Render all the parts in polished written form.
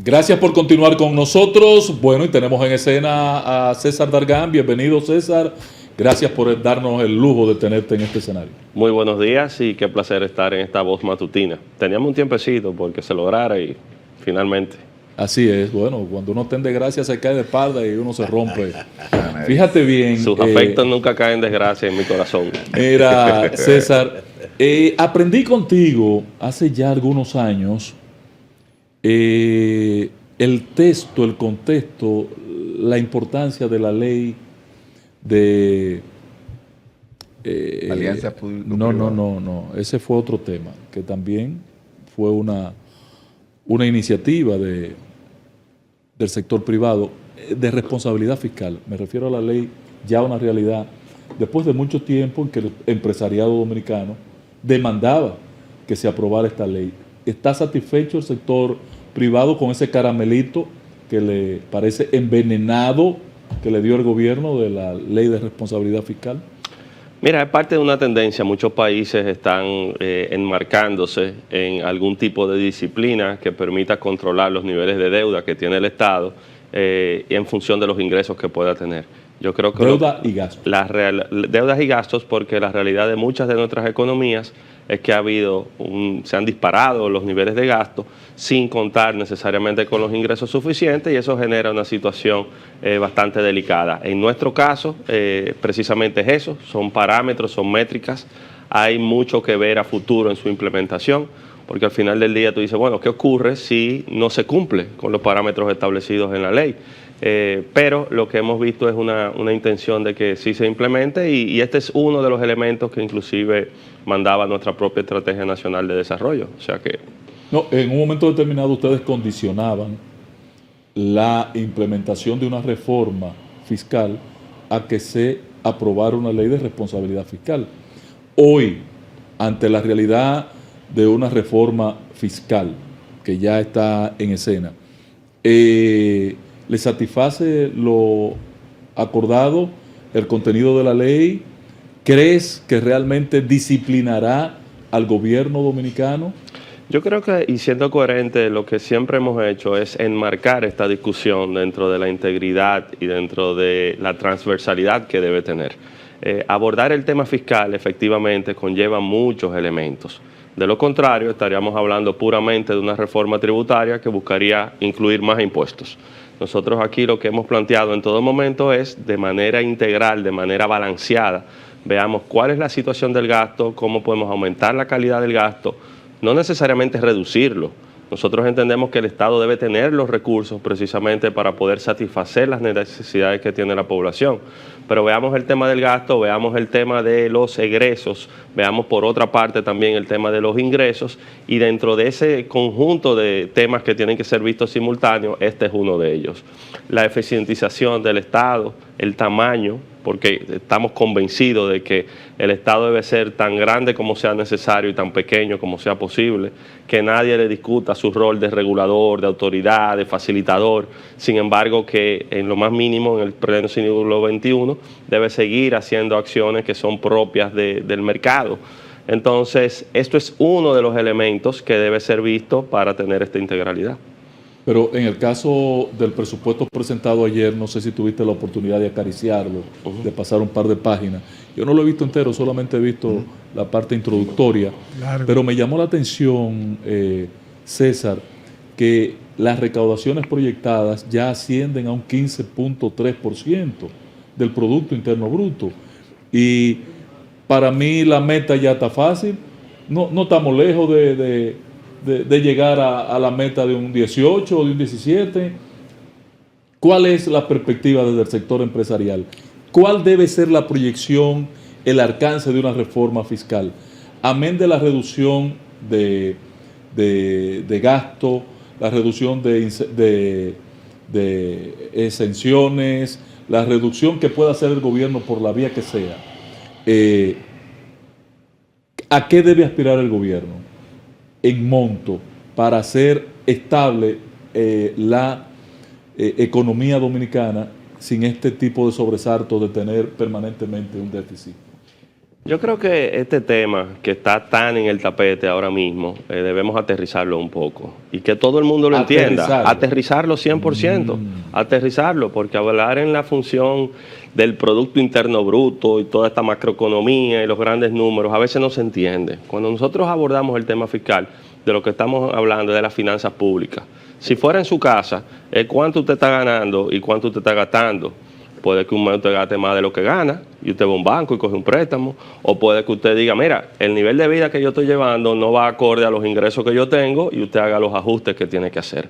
Gracias por continuar con nosotros. Bueno, y tenemos en escena a César Dargan. Bienvenido, César. Gracias por darnos el lujo de tenerte en este escenario. Muy buenos días y qué placer estar en esta voz matutina. Teníamos un tiempecito porque se lograra y finalmente. Así es, bueno, cuando uno tiene desgracia se cae de espalda y uno se rompe. Fíjate bien. Sus afectos nunca caen en desgracia en mi corazón. Mira, César, aprendí contigo hace ya algunos años el texto, el contexto, la importancia de la ley de... Alianza público. No, ese fue otro tema, que también fue una iniciativa del sector privado de responsabilidad fiscal. Me refiero a la ley ya una realidad, después de mucho tiempo en que el empresariado dominicano demandaba que se aprobara esta ley. ¿Está satisfecho el sector privado con ese caramelito que le parece envenenado que le dio el gobierno de la ley de responsabilidad fiscal? Mira, es parte de una tendencia. Muchos países están enmarcándose en algún tipo de disciplina que permita controlar los niveles de deuda que tiene el Estado en función de los ingresos que pueda tener. Yo creo que deuda y gastos. Deudas y gastos, porque la realidad de muchas de nuestras economías es que se han disparado los niveles de gasto sin contar necesariamente con los ingresos suficientes, y eso genera una situación bastante delicada. En nuestro caso, precisamente es eso, son parámetros, son métricas, hay mucho que ver a futuro en su implementación, porque al final del día tú dices, bueno, ¿qué ocurre si no se cumple con los parámetros establecidos en la ley? Pero lo que hemos visto es una intención de que sí se implemente, y este es uno de los elementos que inclusive mandaba nuestra propia Estrategia Nacional de Desarrollo. O sea que... No, en un momento determinado ustedes condicionaban la implementación de una reforma fiscal a que se aprobara una ley de responsabilidad fiscal. Hoy, ante la realidad de una reforma fiscal que ya está en escena, ¿le satisface lo acordado, el contenido de la ley? ¿Crees que realmente disciplinará al gobierno dominicano? Yo creo que, y siendo coherente, lo que siempre hemos hecho es enmarcar esta discusión dentro de la integridad y dentro de la transversalidad que debe tener. Abordar el tema fiscal efectivamente conlleva muchos elementos. De lo contrario, estaríamos hablando puramente de una reforma tributaria que buscaría incluir más impuestos. Nosotros aquí lo que hemos planteado en todo momento es, de manera integral, de manera balanceada, veamos cuál es la situación del gasto, cómo podemos aumentar la calidad del gasto, no necesariamente reducirlo. Nosotros entendemos que el Estado debe tener los recursos precisamente para poder satisfacer las necesidades que tiene la población. Pero veamos el tema del gasto, veamos el tema de los egresos, veamos por otra parte también el tema de los ingresos, y dentro de ese conjunto de temas que tienen que ser vistos simultáneos, este es uno de ellos. La eficientización del Estado, el tamaño, porque estamos convencidos de que el Estado debe ser tan grande como sea necesario y tan pequeño como sea posible, que nadie le discuta su rol de regulador, de autoridad, de facilitador. Sin embargo, que en lo más mínimo, en el pleno siglo XXI, debe seguir haciendo acciones que son propias del mercado. Entonces, esto es uno de los elementos que debe ser visto para tener esta integralidad. Pero en el caso del presupuesto presentado ayer, no sé si tuviste la oportunidad de acariciarlo, de pasar un par de páginas. Yo no lo he visto entero, solamente he visto la parte introductoria. Claro. Pero me llamó la atención, César, que las recaudaciones proyectadas ya ascienden a un 15.3% del Producto Interno Bruto. Y para mí la meta ya está fácil. No estamos lejos de llegar a la meta de un 18 o de un 17. ¿Cuál es la perspectiva desde el sector empresarial? ¿Cuál debe ser la proyección, el alcance de una reforma fiscal? Amén de la reducción de gasto, la reducción de exenciones, la reducción que pueda hacer el gobierno por la vía que sea. ¿A qué debe aspirar el gobierno en monto para hacer estable la economía dominicana sin este tipo de sobresaltos de tener permanentemente un déficit? Yo creo que este tema que está tan en el tapete ahora mismo, debemos aterrizarlo un poco y que todo el mundo lo entienda. Aterrizarlo 100%, aterrizarlo, porque hablar en la función del Producto Interno Bruto y toda esta macroeconomía y los grandes números a veces no se entiende. Cuando nosotros abordamos el tema fiscal, de lo que estamos hablando es de las finanzas públicas. Si fuera en su casa, es cuánto usted está ganando y cuánto usted está gastando. Puede que un mes usted gaste más de lo que gana y usted va a un banco y coge un préstamo. O puede que usted diga, mira, el nivel de vida que yo estoy llevando no va acorde a los ingresos que yo tengo y usted haga los ajustes que tiene que hacer.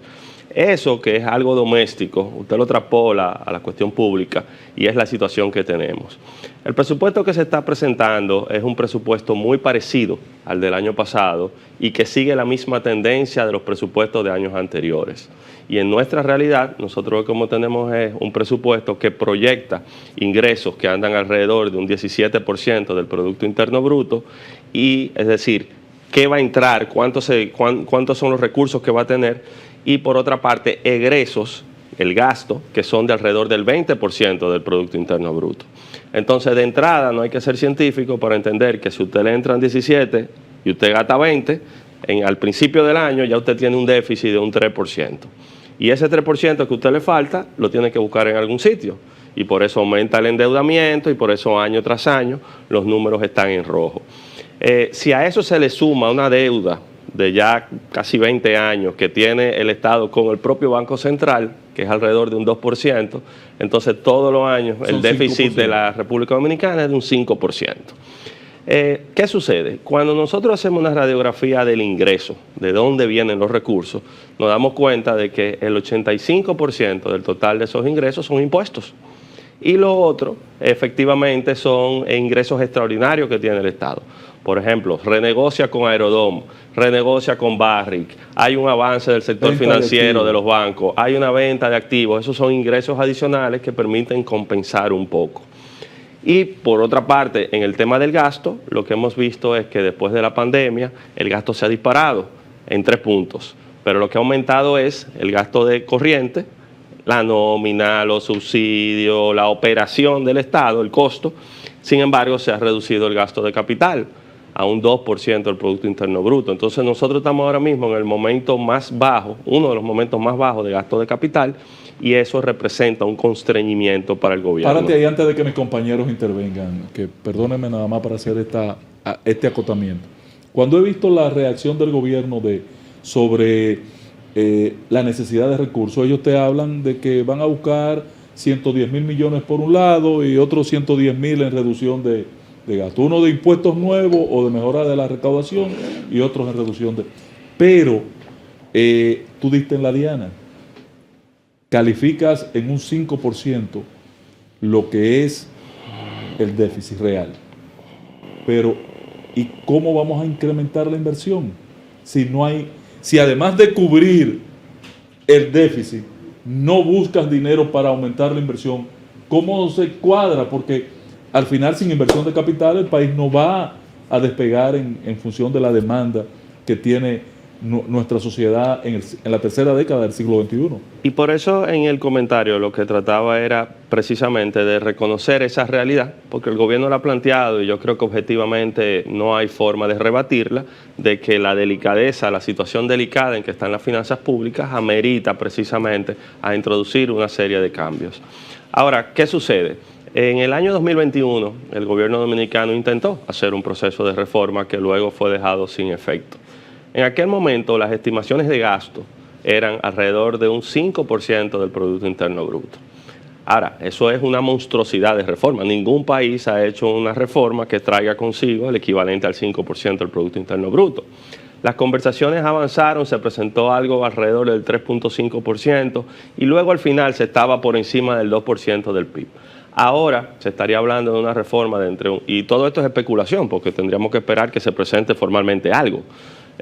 Eso que es algo doméstico, usted lo traspola a la cuestión pública y es la situación que tenemos. El presupuesto que se está presentando es un presupuesto muy parecido al del año pasado y que sigue la misma tendencia de los presupuestos de años anteriores. Y en nuestra realidad, nosotros como tenemos es un presupuesto que proyecta ingresos que andan alrededor de un 17% del Producto Interno Bruto y, es decir, qué va a entrar, cuántos son los recursos que va a tener y, por otra parte, egresos, el gasto, que son de alrededor del 20% del Producto Interno Bruto. Entonces, de entrada, no hay que ser científico para entender que si usted le entran 17 y usted gasta 20, al principio del año ya usted tiene un déficit de un 3%. Y ese 3% que a usted le falta, lo tiene que buscar en algún sitio. Y por eso aumenta el endeudamiento y por eso año tras año los números están en rojo. Si a eso se le suma una deuda de ya casi 20 años que tiene el Estado con el propio Banco Central, que es alrededor de un 2%, entonces todos los años el déficit 5%. De la República Dominicana es de un 5%. ¿Qué sucede? Cuando nosotros hacemos una radiografía del ingreso, de dónde vienen los recursos, nos damos cuenta de que el 85% del total de esos ingresos son impuestos. Y lo otro, efectivamente, son ingresos extraordinarios que tiene el Estado. Por ejemplo, renegocia con Aerodom, renegocia con Barrick, hay un avance del sector financiero de los bancos, hay una venta de activos, esos son ingresos adicionales que permiten compensar un poco. Y por otra parte, en el tema del gasto, lo que hemos visto es que después de la pandemia el gasto se ha disparado en 3 puntos, pero lo que ha aumentado es el gasto de corriente, la nómina, los subsidios, la operación del Estado, el costo. Sin embargo, se ha reducido el gasto de capital a un 2% del Producto Interno Bruto. Entonces nosotros estamos ahora mismo en el momento más bajo, uno de los momentos más bajos de gasto de capital, y eso representa un constreñimiento para el gobierno. Párate ahí antes de que mis compañeros intervengan, que perdónenme nada más para hacer este acotamiento. Cuando he visto la reacción del gobierno sobre la necesidad de recursos, ellos te hablan de que van a buscar 110.000 millones por un lado y otros 110.000 en reducción de gasto. Uno de impuestos nuevos o de mejora de la recaudación y otros en reducción de... Pero tú diste en la diana. Calificas en un 5% lo que es el déficit real. Pero, ¿y cómo vamos a incrementar la inversión? Si además de cubrir el déficit, no buscas dinero para aumentar la inversión, ¿cómo se cuadra? Porque al final, sin inversión de capital, el país no va a despegar en función de la demanda que tiene nuestra sociedad en la tercera década del siglo XXI. Y por eso en el comentario lo que trataba era precisamente de reconocer esa realidad, porque el gobierno la ha planteado y yo creo que objetivamente no hay forma de rebatirla, de que la delicadeza, la situación delicada en que están las finanzas públicas amerita precisamente a introducir una serie de cambios. Ahora, ¿qué sucede? En el año 2021 el gobierno dominicano intentó hacer un proceso de reforma que luego fue dejado sin efecto. En aquel momento las estimaciones de gasto eran alrededor de un 5% del Producto Interno Bruto. Ahora, eso es una monstruosidad de reforma. Ningún país ha hecho una reforma que traiga consigo el equivalente al 5% del Producto Interno Bruto. Las conversaciones avanzaron, se presentó algo alrededor del 3.5% y luego al final se estaba por encima del 2% del PIB. Ahora se estaría hablando de una reforma y todo esto es especulación porque tendríamos que esperar que se presente formalmente algo.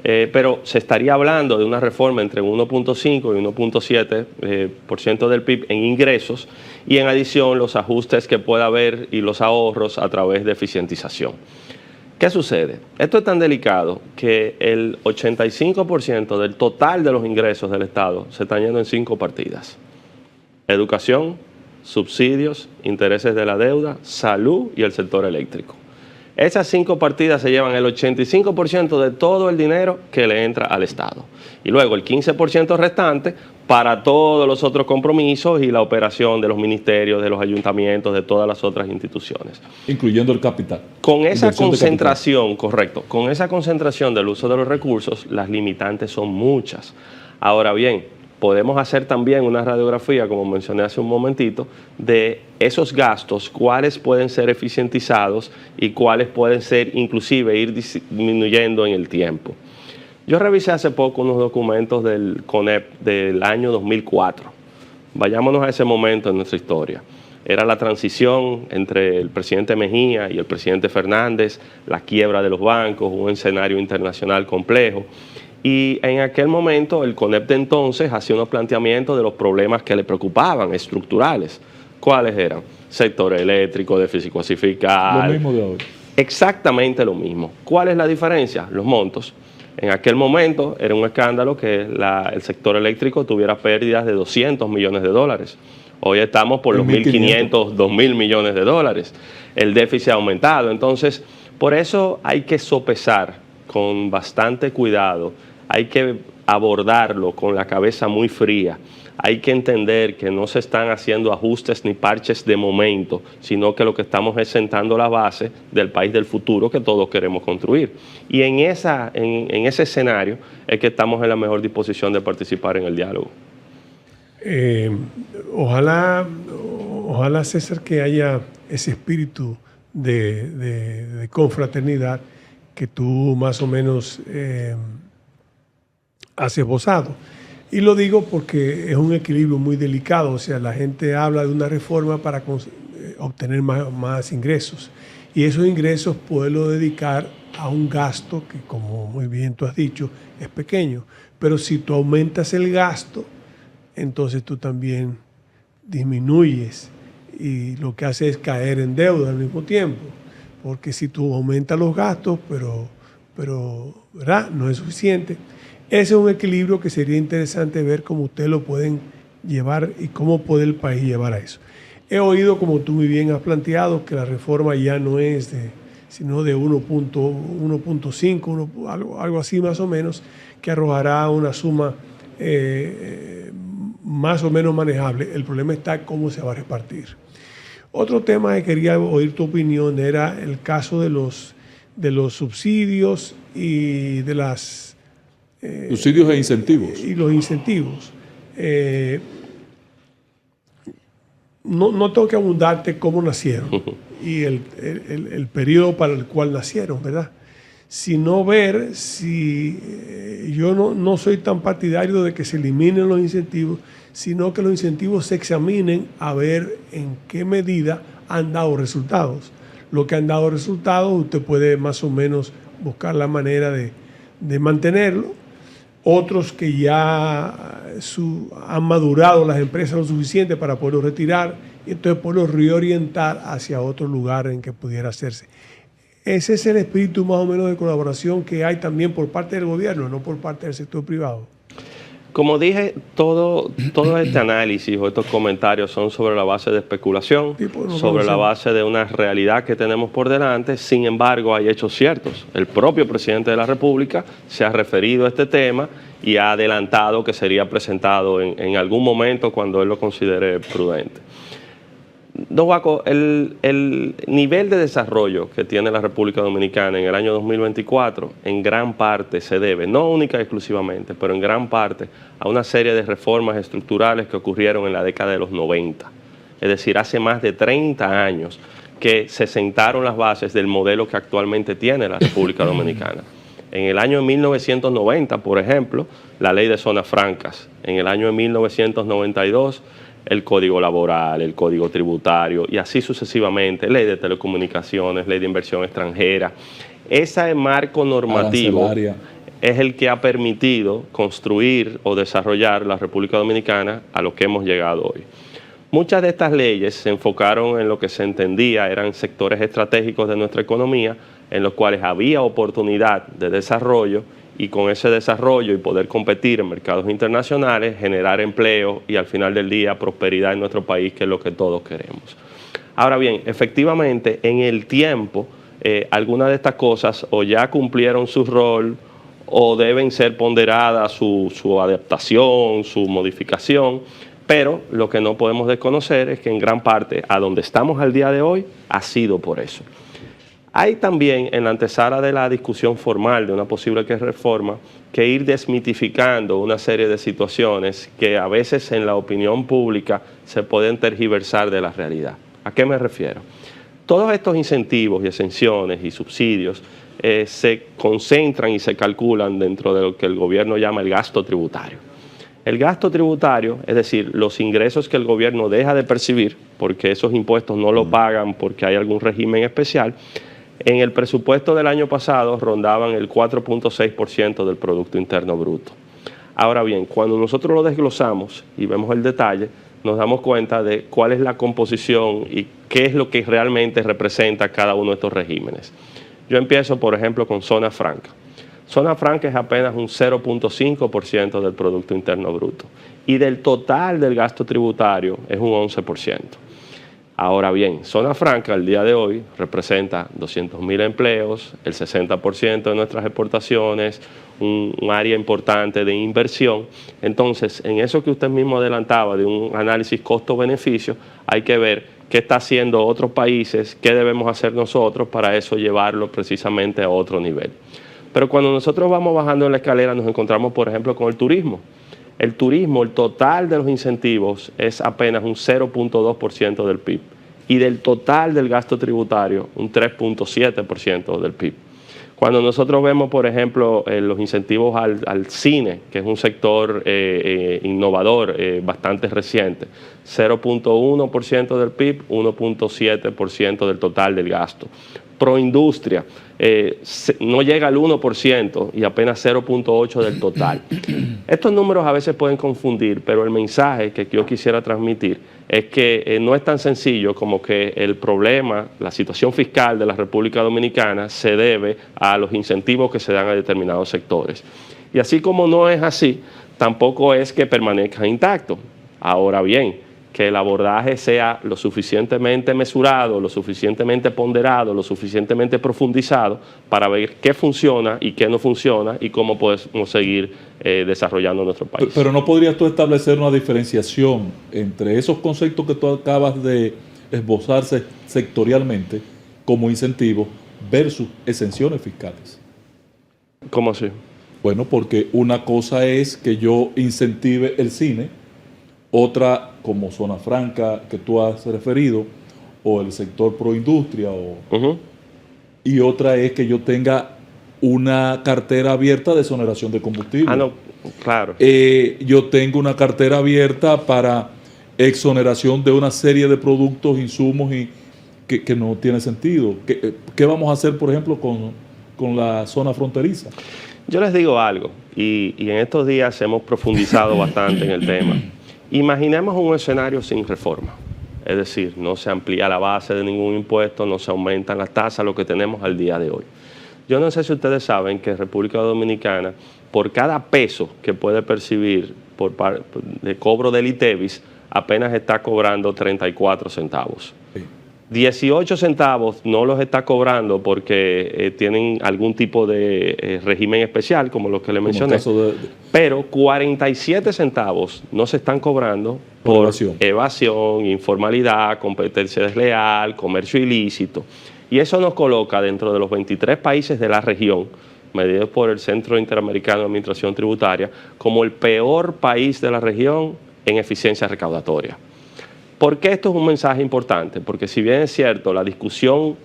Pero se estaría hablando de una reforma entre 1.5 y 1.7% del PIB en ingresos y en adición los ajustes que pueda haber y los ahorros a través de eficientización. ¿Qué sucede? Esto es tan delicado que el 85% del total de los ingresos del Estado se están yendo en 5 partidas. Educación, subsidios, intereses de la deuda, salud y el sector eléctrico. Esas 5 partidas se llevan el 85% de todo el dinero que le entra al Estado. Y luego el 15% restante para todos los otros compromisos y la operación de los ministerios, de los ayuntamientos, de todas las otras instituciones. Incluyendo el capital. Con esa concentración, correcto, con esa concentración del uso de los recursos, las limitantes son muchas. Ahora bien, podemos hacer también una radiografía, como mencioné hace un momentito, de esos gastos, cuáles pueden ser eficientizados y cuáles pueden ser inclusive ir disminuyendo en el tiempo. Yo revisé hace poco unos documentos del CONEP del año 2004. Vayámonos a ese momento en nuestra historia. Era la transición entre el presidente Mejía y el presidente Fernández, la quiebra de los bancos, un escenario internacional complejo. Y en aquel momento el CONEP de entonces hacía unos planteamientos de los problemas que le preocupaban, estructurales. ¿Cuáles eran? Sector eléctrico, déficit cosificado. Lo mismo de hoy. Exactamente lo mismo. ¿Cuál es la diferencia? Los montos. En aquel momento era un escándalo que el sector eléctrico tuviera pérdidas de 200 millones de dólares. Hoy estamos por los 1.500, 2.000 millones de dólares. El déficit ha aumentado. Entonces, por eso hay que sopesar con bastante cuidado. Hay que abordarlo con la cabeza muy fría. Hay que entender que no se están haciendo ajustes ni parches de momento, sino que lo que estamos es sentando la base del país del futuro que todos queremos construir. Y en ese escenario es que estamos en la mejor disposición de participar en el diálogo. Ojalá, César, que haya ese espíritu de confraternidad que tú más o menos has esbozado. Y lo digo porque es un equilibrio muy delicado, o sea, la gente habla de una reforma para obtener más ingresos, y esos ingresos poderlo dedicar a un gasto que, como muy bien tú has dicho, es pequeño. Pero si tú aumentas el gasto, entonces tú también disminuyes, y lo que hace es caer en deuda al mismo tiempo, porque si tú aumentas los gastos, pero ¿verdad?, no es suficiente. Ese es un equilibrio que sería interesante ver cómo ustedes lo pueden llevar y cómo puede el país llevar a eso. He oído, como tú muy bien has planteado, que la reforma ya no es sino de 1.5, algo así más o menos, que arrojará una suma más o menos manejable. El problema está cómo se va a repartir. Otro tema que quería oír tu opinión era el caso de los subsidios y de las... subsidios e incentivos. Y los incentivos. No tengo que abundarte cómo nacieron y el periodo para el cual nacieron, ¿verdad? Sino ver si yo no soy tan partidario de que se eliminen los incentivos, sino que los incentivos se examinen a ver en qué medida han dado resultados. Lo que han dado resultados, usted puede más o menos buscar la manera de mantenerlo. Otros que ya han madurado las empresas lo suficiente para poderlo retirar y entonces poderlo reorientar hacia otro lugar en que pudiera hacerse. Ese es el espíritu más o menos de colaboración que hay también por parte del gobierno, no por parte del sector privado. Como dije, todo este análisis o estos comentarios son sobre la base de especulación, sobre la base de una realidad que tenemos por delante. Sin embargo, hay hechos ciertos. El propio presidente de la República se ha referido a este tema y ha adelantado que sería presentado en algún momento cuando él lo considere prudente. Don Juaco, el nivel de desarrollo que tiene la República Dominicana en el año 2024 en gran parte se debe, no única y exclusivamente, pero en gran parte a una serie de reformas estructurales que ocurrieron en la década de los 90. Es decir, hace más de 30 años que se sentaron las bases del modelo que actualmente tiene la República Dominicana. En el año 1990, por ejemplo, la ley de zonas francas. En el año 1992, el Código Laboral, el Código Tributario y así sucesivamente, ley de telecomunicaciones, ley de inversión extranjera. Ese marco normativo es el que ha permitido construir o desarrollar la República Dominicana a lo que hemos llegado hoy. Muchas de estas leyes se enfocaron en lo que se entendía eran sectores estratégicos de nuestra economía, en los cuales había oportunidad de desarrollo, y con ese desarrollo y poder competir en mercados internacionales, generar empleo y al final del día prosperidad en nuestro país, que es lo que todos queremos. Ahora bien, efectivamente, en el tiempo, algunas de estas cosas o ya cumplieron su rol o deben ser ponderadas su adaptación, su modificación, pero lo que no podemos desconocer es que en gran parte a donde estamos al día de hoy ha sido por eso. Hay también en la antesala de la discusión formal de una posible reforma que ir desmitificando una serie de situaciones que a veces en la opinión pública se pueden tergiversar de la realidad. ¿A qué me refiero? Todos estos incentivos y exenciones y subsidios se concentran y se calculan dentro de lo que el gobierno llama el gasto tributario. El gasto tributario, es decir, los ingresos que el gobierno deja de percibir, porque esos impuestos no lo pagan porque hay algún régimen especial, en el presupuesto del año pasado rondaban el 4.6% del Producto Interno Bruto. Ahora bien, cuando nosotros lo desglosamos y vemos el detalle, nos damos cuenta de cuál es la composición y qué es lo que realmente representa cada uno de estos regímenes. Yo empiezo, por ejemplo, con zona franca. Zona franca es apenas un 0.5% del Producto Interno Bruto y del total del gasto tributario es un 11%. Ahora bien, zona franca al día de hoy representa 200.000 empleos, el 60% de nuestras exportaciones, un área importante de inversión. Entonces, en eso que usted mismo adelantaba de un análisis costo-beneficio, hay que ver qué está haciendo otros países, qué debemos hacer nosotros para eso llevarlo precisamente a otro nivel. Pero cuando nosotros vamos bajando en la escalera nos encontramos, por ejemplo, con el turismo. El turismo, el total de los incentivos es apenas un 0.2% del PIB y del total del gasto tributario un 3.7% del PIB. Cuando nosotros vemos, por ejemplo, los incentivos al cine, que es un sector innovador bastante reciente, 0.1% del PIB, 1.7% del total del gasto. Proindustria, no llega al 1% y apenas 0.8% del total. Estos números a veces pueden confundir, pero el mensaje que yo quisiera transmitir es que no es tan sencillo como que el problema, la situación fiscal de la República Dominicana se debe a los incentivos que se dan a determinados sectores. Y así como no es así, tampoco es que permanezca intacto. Ahora bien, que el abordaje sea lo suficientemente mesurado, lo suficientemente ponderado, lo suficientemente profundizado para ver qué funciona y qué no funciona y cómo podemos seguir desarrollando nuestro país. Pero ¿no podrías tú establecer una diferenciación entre esos conceptos que tú acabas de esbozarse sectorialmente como incentivos versus exenciones fiscales? ¿Cómo así? Bueno, porque una cosa es que yo incentive el cine, otra como zona franca que tú has referido, o el sector proindustria, y otra es que yo tenga una cartera abierta de exoneración de combustible. Ah, no, claro. Yo tengo una cartera abierta para exoneración de una serie de productos, insumos y que no tiene sentido. ¿Qué vamos a hacer, por ejemplo, con la zona fronteriza? Yo les digo algo, y en estos días hemos profundizado bastante en el tema. Imaginemos un escenario sin reforma, es decir, no se amplía la base de ningún impuesto, no se aumentan las tasas, lo que tenemos al día de hoy. Yo no sé si ustedes saben que República Dominicana, por cada peso que puede percibir de cobro del ITEVIS, apenas está cobrando 34 centavos. Sí. 18 centavos no los está cobrando porque tienen algún tipo de régimen especial, como los que le mencioné. Pero 47 centavos no se están cobrando por evasión, informalidad, competencia desleal, comercio ilícito. Y eso nos coloca dentro de los 23 países de la región, medidos por el Centro Interamericano de Administración Tributaria, como el peor país de la región en eficiencia recaudatoria. ¿Por qué esto es un mensaje importante? Porque si bien es cierto, la discusión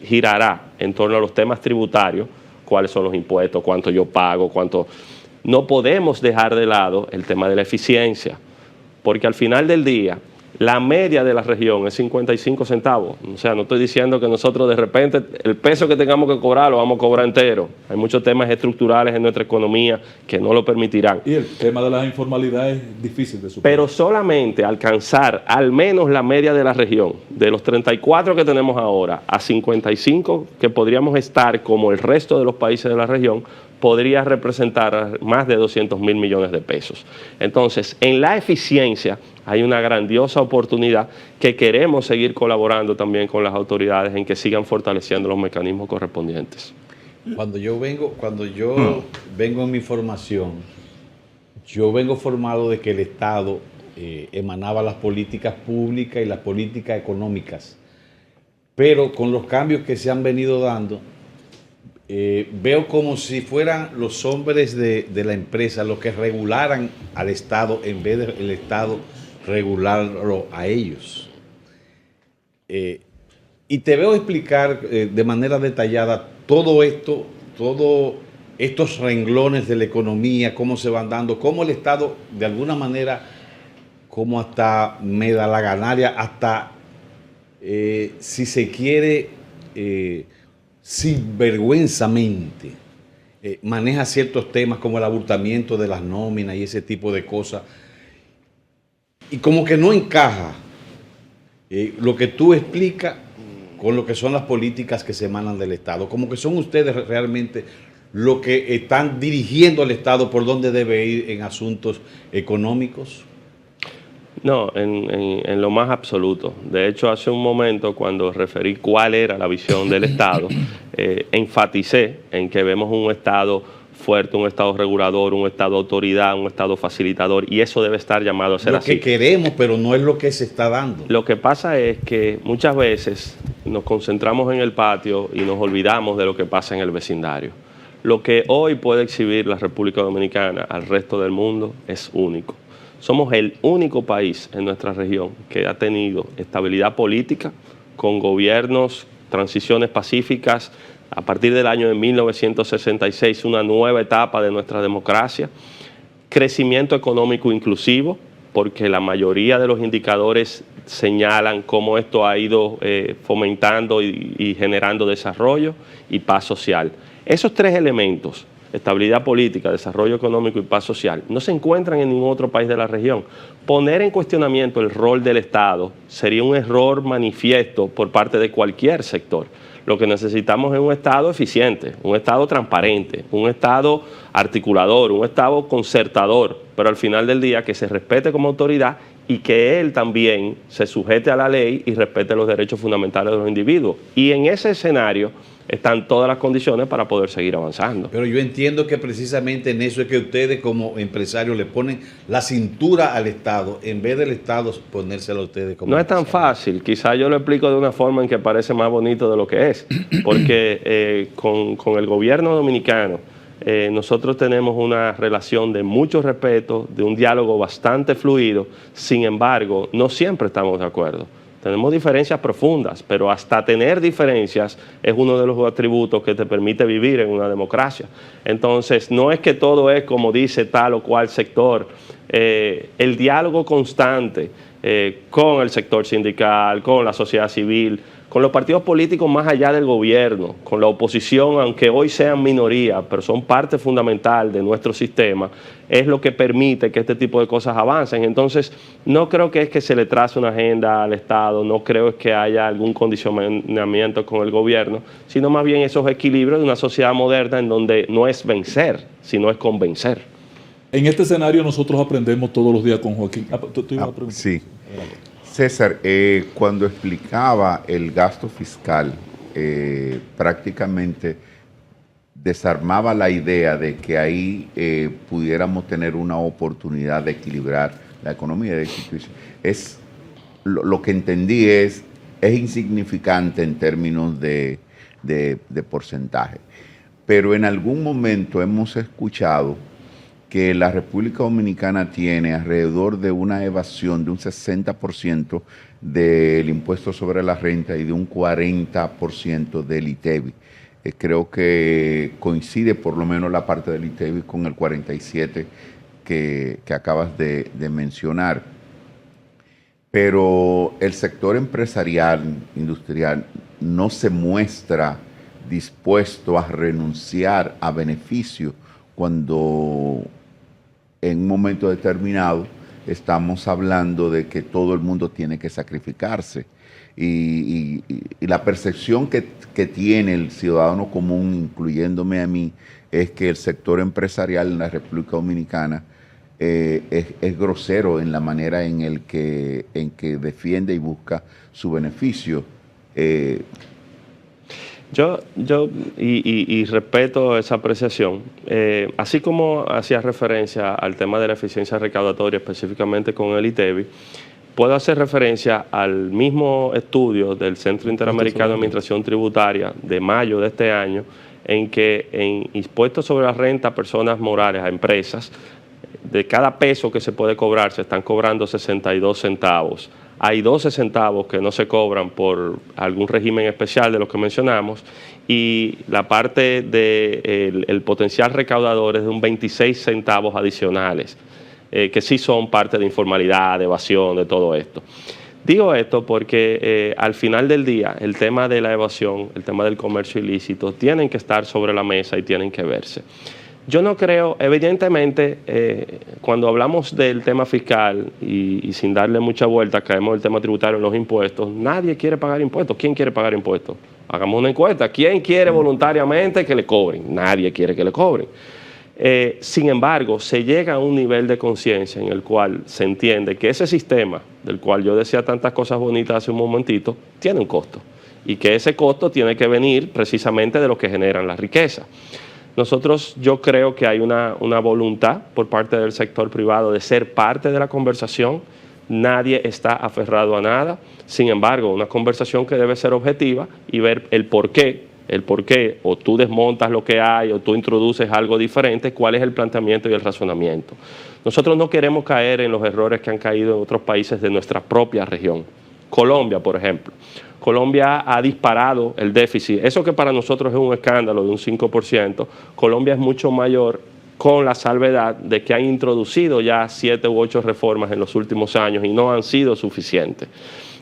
girará en torno a los temas tributarios, cuáles son los impuestos, cuánto yo pago, cuánto... No podemos dejar de lado el tema de la eficiencia, porque al final del día, la media de la región es 55 centavos. O sea, no estoy diciendo que nosotros de repente el peso que tengamos que cobrar lo vamos a cobrar entero. Hay muchos temas estructurales en nuestra economía que no lo permitirán. Y el tema de la informalidad es difícil de superar. Pero solamente alcanzar al menos la media de la región, de los 34 que tenemos ahora a 55 que podríamos estar como el resto de los países de la región, podría representar más de 200.000 millones de pesos. Entonces, en la eficiencia hay una grandiosa oportunidad que queremos seguir colaborando también con las autoridades en que sigan fortaleciendo los mecanismos correspondientes. Cuando yo vengo en mi formación, yo vengo formado de que el Estado emanaba las políticas públicas y las políticas económicas, pero con los cambios que se han venido dando, veo como si fueran los hombres de la empresa los que regularan al Estado en vez del Estado regularlo a ellos. Y te veo explicar de manera detallada todo esto, todos estos renglones de la economía, cómo se van dando, cómo el Estado de alguna manera, como hasta me da la ganancia, hasta si se quiere, sinvergüenzamente, maneja ciertos temas como el aburtamiento de las nóminas y ese tipo de cosas. Y como que no encaja lo que tú explicas con lo que son las políticas que se emanan del Estado. Como que son ustedes realmente los que están dirigiendo al Estado por dónde debe ir en asuntos económicos. No, en lo más absoluto. De hecho, hace un momento, cuando referí cuál era la visión del Estado, enfaticé en que vemos un Estado fuerte, un Estado regulador, un Estado autoridad, un Estado facilitador, y eso debe estar llamado a ser así. Lo que queremos, pero no es lo que se está dando. Lo que pasa es que muchas veces nos concentramos en el patio y nos olvidamos de lo que pasa en el vecindario. Lo que hoy puede exhibir la República Dominicana al resto del mundo es único. Somos el único país en nuestra región que ha tenido estabilidad política con gobiernos, transiciones pacíficas. A partir del año de 1966, una nueva etapa de nuestra democracia, crecimiento económico inclusivo, porque la mayoría de los indicadores señalan cómo esto ha ido fomentando y generando desarrollo y paz social. Esos tres elementos, estabilidad política, desarrollo económico y paz social, no se encuentran en ningún otro país de la región. Poner en cuestionamiento el rol del Estado sería un error manifiesto por parte de cualquier sector. Lo que necesitamos es un Estado eficiente, un Estado transparente, un Estado articulador, un Estado concertador, pero al final del día que se respete como autoridad y que él también se sujete a la ley y respete los derechos fundamentales de los individuos. Y en ese escenario están todas las condiciones para poder seguir avanzando. Pero yo entiendo que precisamente en eso es que ustedes como empresarios le ponen la cintura al Estado en vez del Estado ponérsela a ustedes como No es tan fácil, quizá yo lo explico de una forma en que parece más bonito de lo que es, porque con el gobierno dominicano nosotros tenemos una relación de mucho respeto, de un diálogo bastante fluido, sin embargo, no siempre estamos de acuerdo. Tenemos diferencias profundas, pero hasta tener diferencias es uno de los atributos que te permite vivir en una democracia. Entonces, no es que todo es como dice tal o cual sector. El diálogo constante con el sector sindical, con la sociedad civil, con los partidos políticos más allá del gobierno, con la oposición, aunque hoy sean minoría, pero son parte fundamental de nuestro sistema, es lo que permite que este tipo de cosas avancen. Entonces, no creo que es que se le trace una agenda al Estado, no creo que haya algún condicionamiento con el gobierno, sino más bien esos equilibrios de una sociedad moderna en donde no es vencer, sino es convencer. En este escenario nosotros aprendemos todos los días con Joaquín. ¿Tú ibas a preguntar? Sí. César, cuando explicaba el gasto fiscal, prácticamente desarmaba la idea de que ahí pudiéramos tener una oportunidad de equilibrar la economía. Lo que entendí es insignificante en términos de porcentaje, pero en algún momento hemos escuchado que la República Dominicana tiene alrededor de una evasión de un 60% del impuesto sobre la renta y de un 40% del ITEVI. Creo que coincide por lo menos la parte del ITEVI con el 47% que acabas de mencionar. Pero el sector empresarial, industrial, no se muestra dispuesto a renunciar a beneficio cuando en un momento determinado estamos hablando de que todo el mundo tiene que sacrificarse. Y la percepción que tiene el ciudadano común, incluyéndome a mí, es que el sector empresarial en la República Dominicana es grosero en la manera en que defiende y busca su beneficio. Yo respeto esa apreciación. Así como hacía referencia al tema de la eficiencia recaudatoria, específicamente con el ITEVI, puedo hacer referencia al mismo estudio del Centro Interamericano de Administración Tributaria de mayo de este año, en que en impuestos sobre la renta a personas morales, a empresas, de cada peso que se puede cobrar, se están cobrando 62 centavos. Hay 12 centavos que no se cobran por algún régimen especial de los que mencionamos, y la parte del potencial recaudador es de un 26 centavos adicionales, que sí son parte de informalidad, de evasión, de todo esto. Digo esto porque al final del día el tema de la evasión, el tema del comercio ilícito, tienen que estar sobre la mesa y tienen que verse. Yo no creo, evidentemente, cuando hablamos del tema fiscal y sin darle mucha vuelta, caemos en el tema tributario, en los impuestos, nadie quiere pagar impuestos. ¿Quién quiere pagar impuestos? Hagamos una encuesta. ¿Quién quiere voluntariamente que le cobren? Nadie quiere que le cobren. Sin embargo, se llega a un nivel de conciencia en el cual se entiende que ese sistema, del cual yo decía tantas cosas bonitas hace un momentito, tiene un costo. Y que ese costo tiene que venir precisamente de los que generan la riqueza. Nosotros, yo creo que hay una voluntad por parte del sector privado de ser parte de la conversación. Nadie está aferrado a nada. Sin embargo, una conversación que debe ser objetiva y ver el por qué, o tú desmontas lo que hay, o tú introduces algo diferente, cuál es el planteamiento y el razonamiento. Nosotros no queremos caer en los errores que han caído en otros países de nuestra propia región. Colombia, por ejemplo. Colombia ha disparado el déficit. Eso que para nosotros es un escándalo de un 5%, Colombia es mucho mayor, con la salvedad de que han introducido ya 7 u 8 reformas en los últimos años y no han sido suficientes.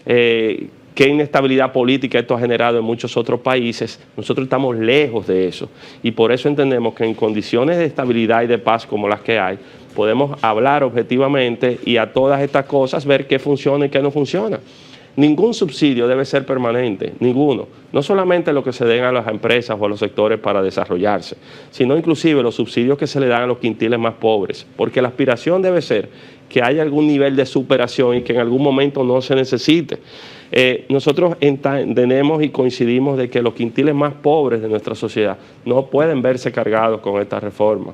¿Qué inestabilidad política esto ha generado en muchos otros países? Nosotros estamos lejos de eso, y por eso entendemos que en condiciones de estabilidad y de paz como las que hay, podemos hablar objetivamente y a todas estas cosas ver qué funciona y qué no funciona. Ningún subsidio debe ser permanente, ninguno. No solamente lo que se den a las empresas o a los sectores para desarrollarse, sino inclusive los subsidios que se le dan a los quintiles más pobres, porque la aspiración debe ser que haya algún nivel de superación y que en algún momento no se necesite. Nosotros entendemos y coincidimos de que los quintiles más pobres de nuestra sociedad no pueden verse cargados con esta reforma.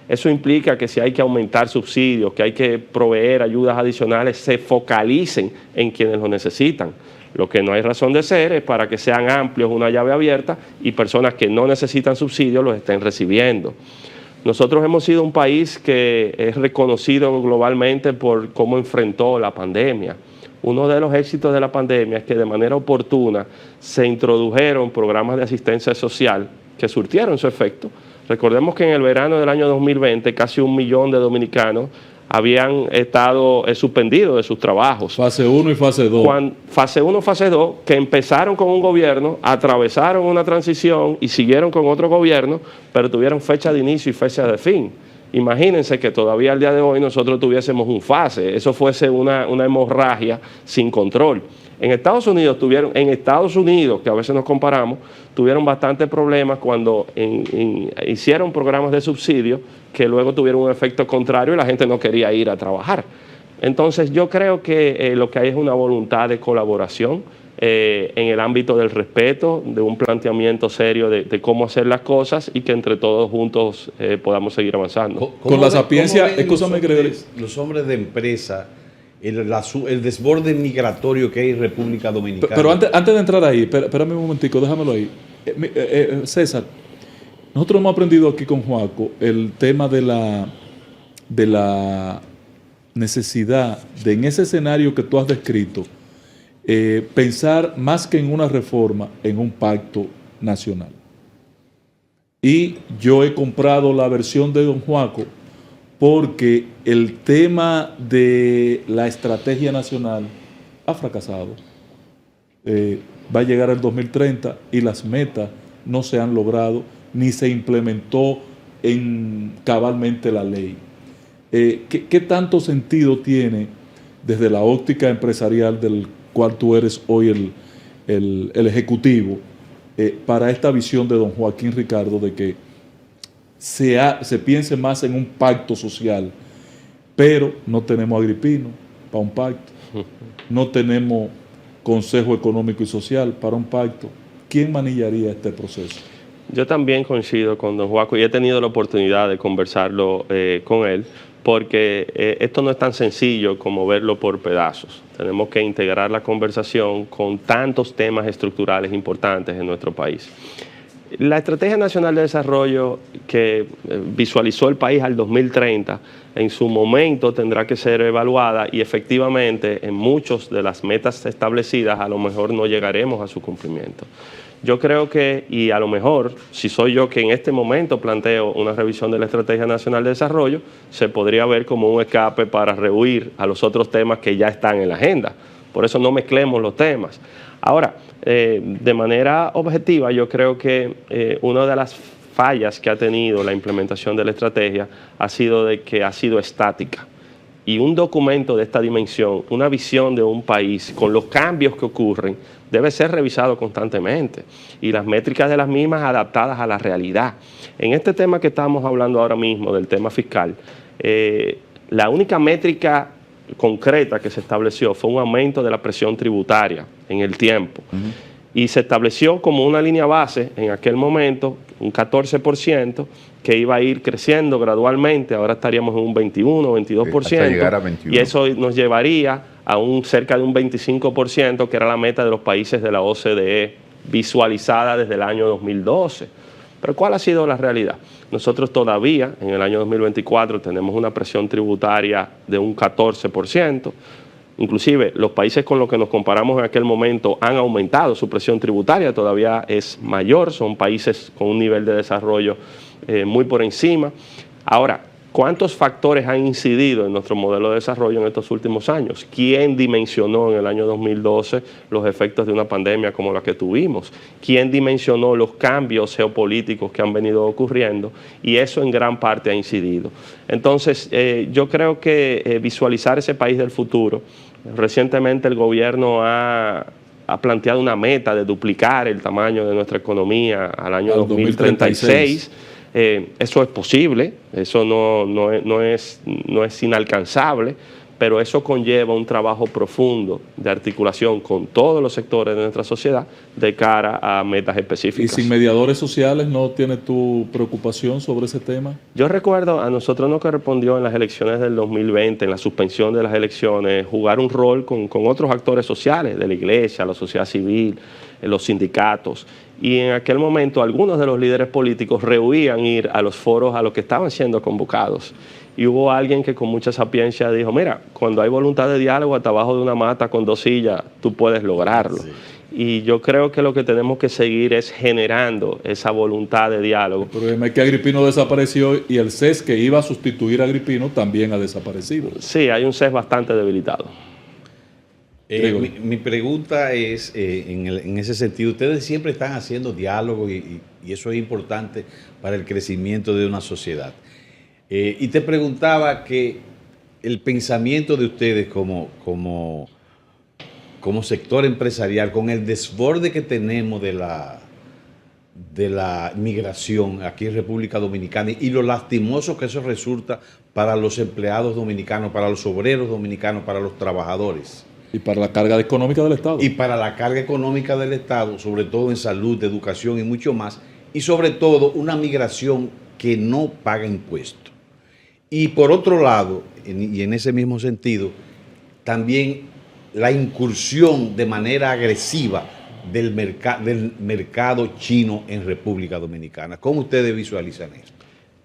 Eso implica que si hay que aumentar subsidios, que hay que proveer ayudas adicionales, se focalicen en quienes lo necesitan. Lo que no hay razón de ser es para que sean amplios, una llave abierta, y personas que no necesitan subsidios los estén recibiendo. Nosotros hemos sido un país que es reconocido globalmente por cómo enfrentó la pandemia. Uno de los éxitos de la pandemia es que de manera oportuna se introdujeron programas de asistencia social que surtieron su efecto. Recordemos que en el verano del año 2020 casi 1 millón de dominicanos habían estado suspendidos de sus trabajos. Fase 1 y fase 2. Fase 1, fase 2, que empezaron con un gobierno, atravesaron una transición y siguieron con otro gobierno, pero tuvieron fecha de inicio y fecha de fin. Imagínense que todavía al día de hoy nosotros tuviésemos un fase, eso fuese una hemorragia sin control. En Estados Unidos, que a veces nos comparamos, tuvieron bastantes problemas cuando hicieron programas de subsidio que luego tuvieron un efecto contrario y la gente no quería ir a trabajar. Entonces yo creo que lo que hay es una voluntad de colaboración en el ámbito del respeto, de un planteamiento serio de cómo hacer las cosas, y que entre todos juntos podamos seguir avanzando. Con la sapiencia, escúchame, los hombres de empresa, el desborde migratorio que hay en República Dominicana. Pero antes de entrar ahí, espérame un momentico, déjamelo ahí. César, nosotros hemos aprendido aquí con Joaco el tema de la necesidad de, en ese escenario que tú has descrito, pensar más que en una reforma, en un pacto nacional. Y yo he comprado la versión de don Joaco porque el tema de la estrategia nacional ha fracasado. Va a llegar el 2030 y las metas no se han logrado, ni se implementó cabalmente la ley. ¿qué tanto sentido tiene desde la óptica empresarial del cual tú eres hoy el ejecutivo para esta visión de don Joaquín Ricardo de que se piense más en un pacto social, pero no tenemos Agripino para un pacto, no tenemos Consejo Económico y Social para un pacto? ¿Quién manillaría este proceso? Yo también coincido con don Joaco y he tenido la oportunidad de conversarlo con él, porque esto no es tan sencillo como verlo por pedazos. Tenemos que integrar la conversación con tantos temas estructurales importantes en nuestro país. La Estrategia Nacional de Desarrollo que visualizó el país al 2030, en su momento tendrá que ser evaluada y efectivamente en muchas de las metas establecidas a lo mejor no llegaremos a su cumplimiento. Yo creo que, y a lo mejor, si soy yo que en este momento planteo una revisión de la Estrategia Nacional de Desarrollo, se podría ver como un escape para rehuir a los otros temas que ya están en la agenda. Por eso no mezclemos los temas. Ahora, de manera objetiva, yo creo que una de las fallas que ha tenido la implementación de la estrategia ha sido de que ha sido estática. Y un documento de esta dimensión, una visión de un país con los cambios que ocurren, debe ser revisado constantemente y las métricas de las mismas adaptadas a la realidad. En este tema que estamos hablando ahora mismo, del tema fiscal, la única métrica concreta que se estableció fue un aumento de la presión tributaria en el tiempo. Y se estableció como una línea base en aquel momento, un 14%, que iba a ir creciendo gradualmente. Ahora estaríamos en un 21, 22%. Hasta llegar a 21. Y eso nos llevaría a cerca de un 25%, que era la meta de los países de la OCDE, visualizada desde el año 2012. Pero ¿cuál ha sido la realidad? Nosotros todavía, en el año 2024, tenemos una presión tributaria de un 14%. Inclusive los países con los que nos comparamos en aquel momento han aumentado su presión tributaria, todavía es mayor, son países con un nivel de desarrollo muy por encima. Ahora, ¿cuántos factores han incidido en nuestro modelo de desarrollo en estos últimos años? ¿Quién dimensionó en el año 2012 los efectos de una pandemia como la que tuvimos? ¿Quién dimensionó los cambios geopolíticos que han venido ocurriendo? Y eso en gran parte ha incidido. Entonces, yo creo que visualizar ese país del futuro, recientemente el gobierno ha planteado una meta de duplicar el tamaño de nuestra economía al año 2036. Eso es posible, eso no es inalcanzable, pero eso conlleva un trabajo profundo de articulación con todos los sectores de nuestra sociedad de cara a metas específicas. ¿Y sin mediadores sociales no tienes tu preocupación sobre ese tema? Yo recuerdo, a nosotros nos correspondió en las elecciones del 2020, en la suspensión de las elecciones, jugar un rol con otros actores sociales, de la iglesia, la sociedad civil, los sindicatos. Y en aquel momento algunos de los líderes políticos rehuían ir a los foros a los que estaban siendo convocados. Y hubo alguien que con mucha sapiencia dijo, mira, cuando hay voluntad de diálogo hasta abajo de una mata con 2 sillas, tú puedes lograrlo. Sí. Y yo creo que lo que tenemos que seguir es generando esa voluntad de diálogo. El problema es que Agripino desapareció y el CES que iba a sustituir a Agripino también ha desaparecido. Sí, hay un CES bastante debilitado. Mi pregunta es, en ese sentido, ustedes siempre están haciendo diálogo y eso es importante para el crecimiento de una sociedad. Y te preguntaba que el pensamiento de ustedes como sector empresarial, con el desborde que tenemos de la migración aquí en República Dominicana y lo lastimoso que eso resulta para los empleados dominicanos, para los obreros dominicanos, para los trabajadores. Y para la carga económica del Estado. Y para la carga económica del Estado, sobre todo en salud, educación y mucho más. Y sobre todo una migración que no paga impuestos. Y por otro lado, y en ese mismo sentido, también la incursión de manera agresiva del mercado chino en República Dominicana. ¿Cómo ustedes visualizan eso?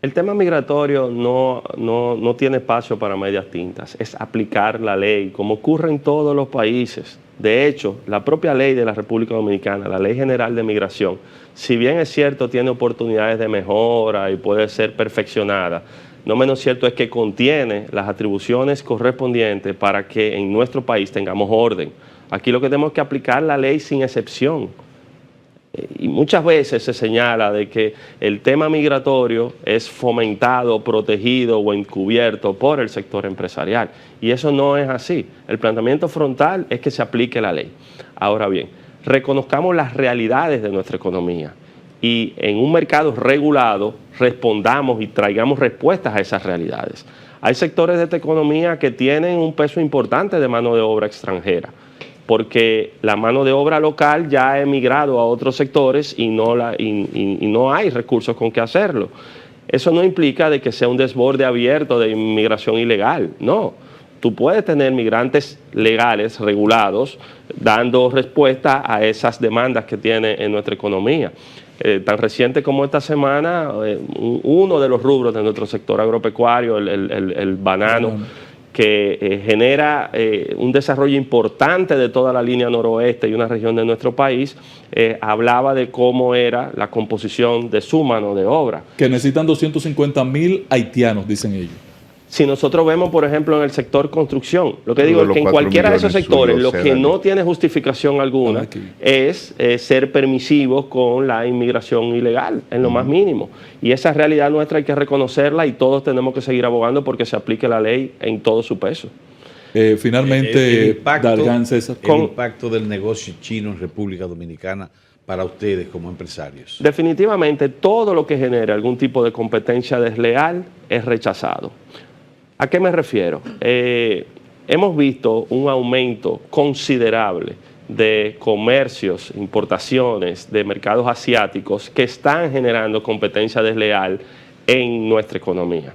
El tema migratorio no tiene espacio para medias tintas, es aplicar la ley, como ocurre en todos los países. De hecho, la propia ley de la República Dominicana, la Ley General de Migración, si bien es cierto tiene oportunidades de mejora y puede ser perfeccionada, no menos cierto es que contiene las atribuciones correspondientes para que en nuestro país tengamos orden. Aquí lo que tenemos que aplicar la ley sin excepción. Y muchas veces se señala de que el tema migratorio es fomentado, protegido o encubierto por el sector empresarial. Y eso no es así. El planteamiento frontal es que se aplique la ley. Ahora bien, reconozcamos las realidades de nuestra economía y en un mercado regulado respondamos y traigamos respuestas a esas realidades. Hay sectores de esta economía que tienen un peso importante de mano de obra extranjera, porque la mano de obra local ya ha emigrado a otros sectores y no hay recursos con que hacerlo. Eso no implica de que sea un desborde abierto de inmigración ilegal, no. Tú puedes tener migrantes legales, regulados, dando respuesta a esas demandas que tiene en nuestra economía. Tan reciente como esta semana, uno de los rubros de nuestro sector agropecuario, el banano, que genera un desarrollo importante de toda la línea noroeste y una región de nuestro país, hablaba de cómo era la composición de su mano de obra. Que necesitan 250.000 haitianos, dicen ellos. Si nosotros vemos, por ejemplo, en el sector construcción, lo que digo es que en cualquiera de esos sectores lo que no tiene justificación alguna es ser permisivos con la inmigración ilegal, en lo más mínimo. Y esa realidad nuestra hay que reconocerla y todos tenemos que seguir abogando porque se aplique la ley en todo su peso. Finalmente, el impacto del negocio chino en República Dominicana para ustedes como empresarios. Definitivamente, todo lo que genere algún tipo de competencia desleal es rechazado. ¿A qué me refiero? Hemos visto un aumento considerable de comercios, importaciones de mercados asiáticos que están generando competencia desleal en nuestra economía.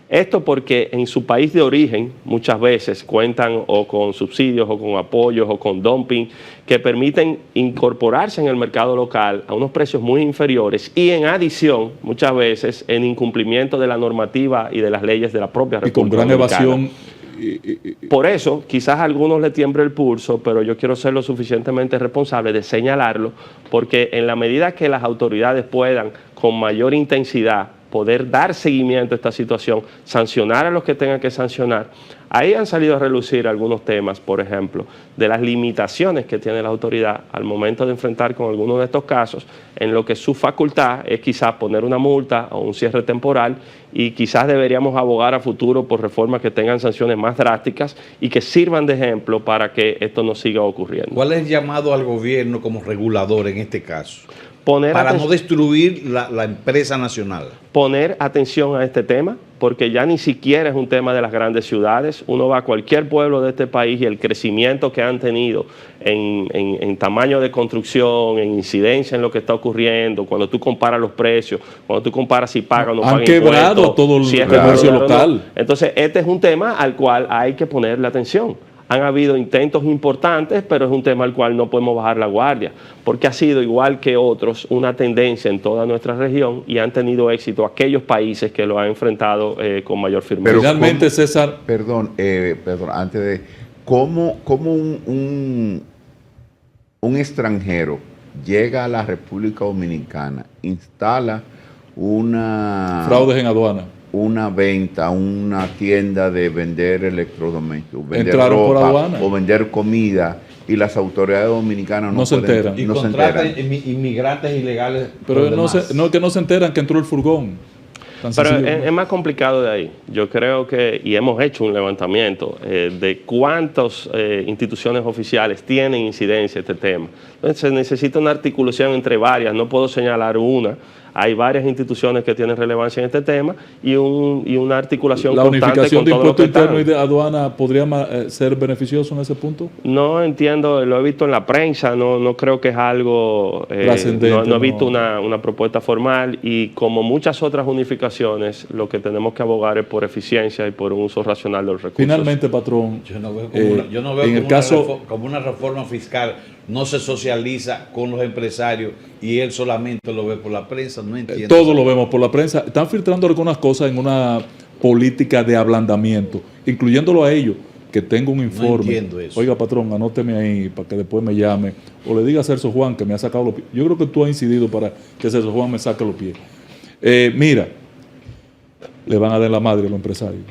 Esto porque en su país de origen muchas veces cuentan o con subsidios o con apoyos o con dumping que permiten incorporarse en el mercado local a unos precios muy inferiores y en adición muchas veces en incumplimiento de la normativa y de las leyes de la propia República Dominicana. Y con gran evasión. Por eso quizás a algunos le tiemble el pulso, pero yo quiero ser lo suficientemente responsable de señalarlo, porque en la medida que las autoridades puedan con mayor intensidad poder dar seguimiento a esta situación, sancionar a los que tengan que sancionar. Ahí han salido a relucir algunos temas, por ejemplo, de las limitaciones que tiene la autoridad al momento de enfrentar con algunos de estos casos, en lo que su facultad es quizás poner una multa o un cierre temporal, y quizás deberíamos abogar a futuro por reformas que tengan sanciones más drásticas y que sirvan de ejemplo para que esto no siga ocurriendo. ¿Cuál es el llamado al gobierno como regulador en este caso? Para no destruir la empresa nacional. Poner atención a este tema, porque ya ni siquiera es un tema de las grandes ciudades. Uno va a cualquier pueblo de este país y el crecimiento que han tenido en tamaño de construcción, en incidencia en lo que está ocurriendo, cuando tú comparas los precios, cuando tú comparas si pagan o no pagan impuestos. Han quebrado todo el comercio local. No. Entonces, este es un tema al cual hay que ponerle atención. Han habido intentos importantes, pero es un tema al cual no podemos bajar la guardia, porque ha sido, igual que otros, una tendencia en toda nuestra región y han tenido éxito aquellos países que lo han enfrentado con mayor firmeza. Pero finalmente, César... Perdón, antes de... ¿Cómo un extranjero llega a la República Dominicana, instala una... Fraudes en aduana. Una venta, una tienda de vender electrodomésticos, vender Entraron ropa por aduana o vender comida, y las autoridades dominicanas no se enteran. Y no contratan inmigrantes ilegales. Pero que no se enteran que entró el furgón. Pero es más complicado de ahí. Yo creo que, y hemos hecho un levantamiento de cuántas instituciones oficiales tienen incidencia en este tema. Entonces se necesita una articulación entre varias, no puedo señalar una. Hay varias instituciones que tienen relevancia en este tema y una articulación constante. ¿La unificación de impuesto interno y de aduana podría ser beneficioso en ese punto? No entiendo, lo he visto en la prensa, no creo que es algo... no he visto una propuesta formal, y como muchas otras unificaciones, lo que tenemos que abogar es por eficiencia y por un uso racional de los recursos. Finalmente, patrón, yo no veo como una reforma fiscal. No se socializa con los empresarios y él solamente lo ve por la prensa. No entiendo. Todo lo vemos por la prensa. Están filtrando algunas cosas en una política de ablandamiento, incluyéndolo a ellos, que tengo un informe. No entiendo eso. Oiga, patrón, anóteme ahí para que después me llame. O le diga a Celso Juan que me ha sacado los pies. Yo creo que tú has incidido para que Celso Juan me saque los pies. Mira, le van a dar la madre a los empresarios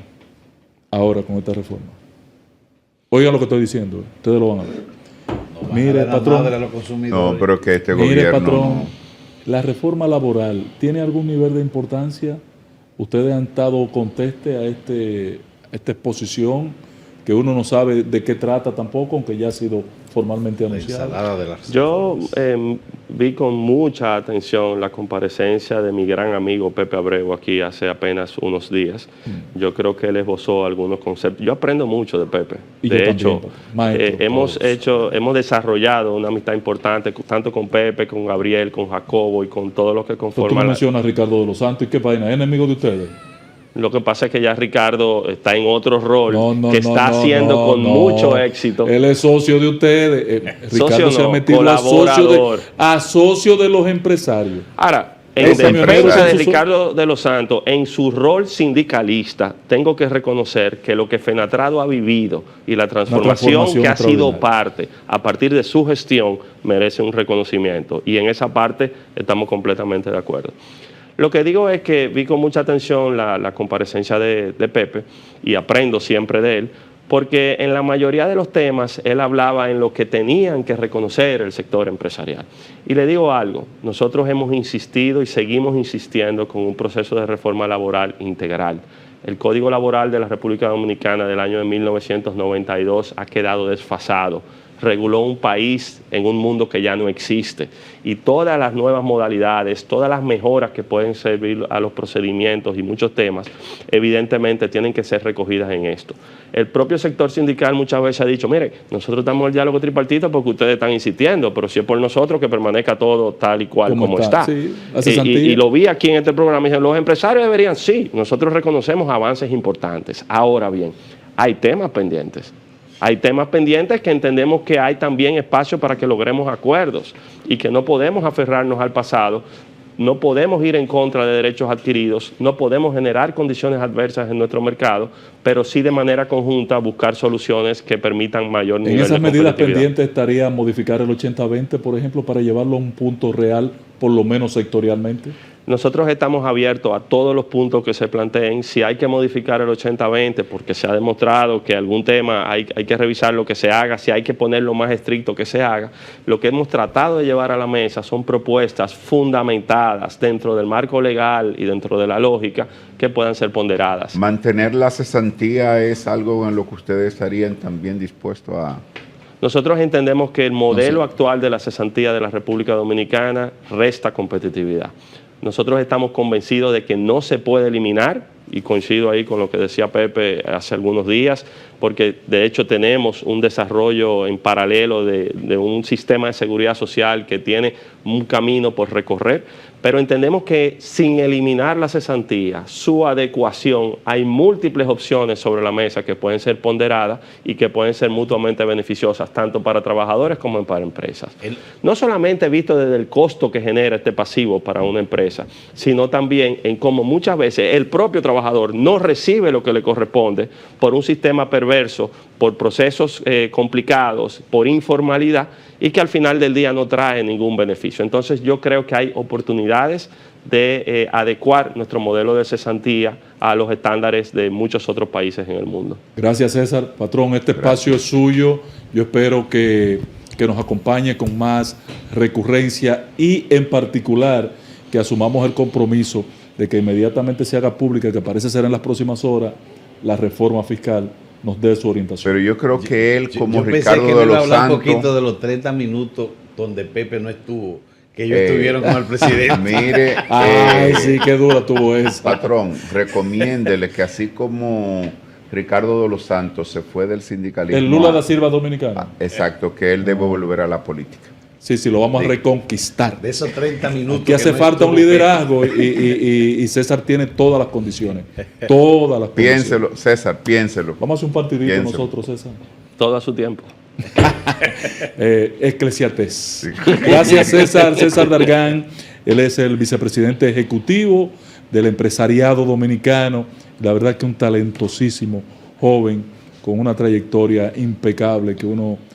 ahora con esta reforma. Oigan lo que estoy diciendo. Ustedes lo van a ver. Mire, patrón. madre a los consumidores. No, pero que este Mire, gobierno... patrón, la reforma laboral, ¿tiene algún nivel de importancia? ¿Ustedes han estado conteste a esta exposición que uno no sabe de qué trata tampoco, aunque ya ha sido formalmente La anunciada? ensalada de las Yo vi con mucha atención la comparecencia de mi gran amigo Pepe Abreu aquí hace apenas unos días. Yo creo que él esbozó algunos conceptos. Yo aprendo mucho de Pepe. Y yo De también, hecho, papá. Maestro, hemos desarrollado una amistad importante tanto con Pepe, con Gabriel, con Jacobo y con todos los que Tú me conforman la... mencionas a Ricardo de los Santos, ¿y qué vaina? ¿Es enemigo de ustedes? Lo que pasa es que ya Ricardo está en otro rol No, que está haciendo con mucho éxito. Él es socio de ustedes. Socio Ricardo se ha no, metido colaborador. a socio de los empresarios. Ahora, en Ese defensa camionero de en su- Ricardo de los Santos, en su rol sindicalista, tengo que reconocer que lo que Fenatrado ha vivido y la transformación que ha sido extraordinaria. parte a partir de su gestión merece un reconocimiento. Y en esa parte estamos completamente de acuerdo. Lo que digo es que vi con mucha atención la comparecencia de Pepe y aprendo siempre de él, porque en la mayoría de los temas él hablaba en lo que tenían que reconocer el sector empresarial. Y le digo algo, nosotros hemos insistido y seguimos insistiendo con un proceso de reforma laboral integral. El Código Laboral de la República Dominicana del año de 1992 ha quedado desfasado. Reguló un país en un mundo que ya no existe. Y todas las nuevas modalidades, todas las mejoras que pueden servir a los procedimientos y muchos temas, evidentemente tienen que ser recogidas en esto. El propio sector sindical muchas veces ha dicho, mire, nosotros estamos en el diálogo tripartito porque ustedes están insistiendo, pero si es por nosotros que permanezca todo tal y cual como está. Sí, la cesantía. Y lo vi aquí en este programa, y dicen, los empresarios deberían, sí, nosotros reconocemos avances importantes. Ahora bien, hay temas pendientes. Hay temas pendientes que entendemos que hay también espacio para que logremos acuerdos y que no podemos aferrarnos al pasado, no podemos ir en contra de derechos adquiridos, no podemos generar condiciones adversas en nuestro mercado, pero sí de manera conjunta buscar soluciones que permitan mayor nivel En de esas medidas competitividad. pendientes estaría modificar el 80-20, por ejemplo, para llevarlo a un punto real, por lo menos sectorialmente. Nosotros estamos abiertos a todos los puntos que se planteen. Si hay que modificar el 80-20 porque se ha demostrado que algún tema hay que revisar lo que se haga, si hay que ponerlo más estricto que se haga, lo que hemos tratado de llevar a la mesa son propuestas fundamentadas dentro del marco legal y dentro de la lógica que puedan ser ponderadas. Mantener la cesantía es algo en lo que ustedes estarían también dispuestos a... Nosotros entendemos que el modelo actual de la cesantía de la República Dominicana resta competitividad. Nosotros estamos convencidos de que no se puede eliminar, y coincido ahí con lo que decía Pepe hace algunos días, porque de hecho tenemos un desarrollo en paralelo de un sistema de seguridad social que tiene un camino por recorrer, pero entendemos que sin eliminar la cesantía, su adecuación, hay múltiples opciones sobre la mesa que pueden ser ponderadas y que pueden ser mutuamente beneficiosas, tanto para trabajadores como para empresas. No solamente visto desde el costo que genera este pasivo para una empresa, sino también en cómo muchas veces el propio trabajador no recibe lo que le corresponde por un sistema perverso, por procesos complicados, por informalidad, y que al final del día no trae ningún beneficio. Entonces yo creo que hay oportunidades de adecuar nuestro modelo de cesantía a los estándares de muchos otros países en el mundo. Gracias, César. Patrón, este espacio es suyo. Yo espero que nos acompañe con más recurrencia y en particular que asumamos el compromiso de que inmediatamente se haga pública, que parece ser en las próximas horas, la reforma fiscal nos dé su orientación. Pero yo creo que él, como yo pensé Ricardo que de él iba a los hablar un Santos... poquito de los 30 minutos donde Pepe no estuvo, que ellos estuvieron con el presidente. Mire, Ay, sí, qué dura tuvo esa. patrón, recomiéndele que así como Ricardo de los Santos se fue del sindicalismo... El Lula da Silva dominicano. Exacto, que él debe volver a la política. Sí, sí, lo vamos a reconquistar. De esos 30 minutos. Aquí hace no falta un estuvo liderazgo y César tiene todas las condiciones. Todas las condiciones. Piénselo, César, piénselo. Vamos a hacer un partidito Piénselo. nosotros, César. Todo a su tiempo. Eclesiastés. Gracias, César. César Dargán. Él es el vicepresidente ejecutivo del empresariado dominicano. La verdad que un talentosísimo joven con una trayectoria impecable que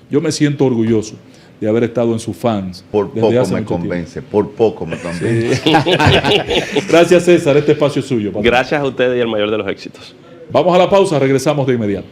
yo me siento orgulloso de haber estado en sus fans. Por desde poco hace me mucho convence, por poco me convence. tiempo. Gracias, César. Este espacio es suyo. Patrón. Gracias a ustedes y el mayor de los éxitos. Vamos a la pausa, regresamos de inmediato.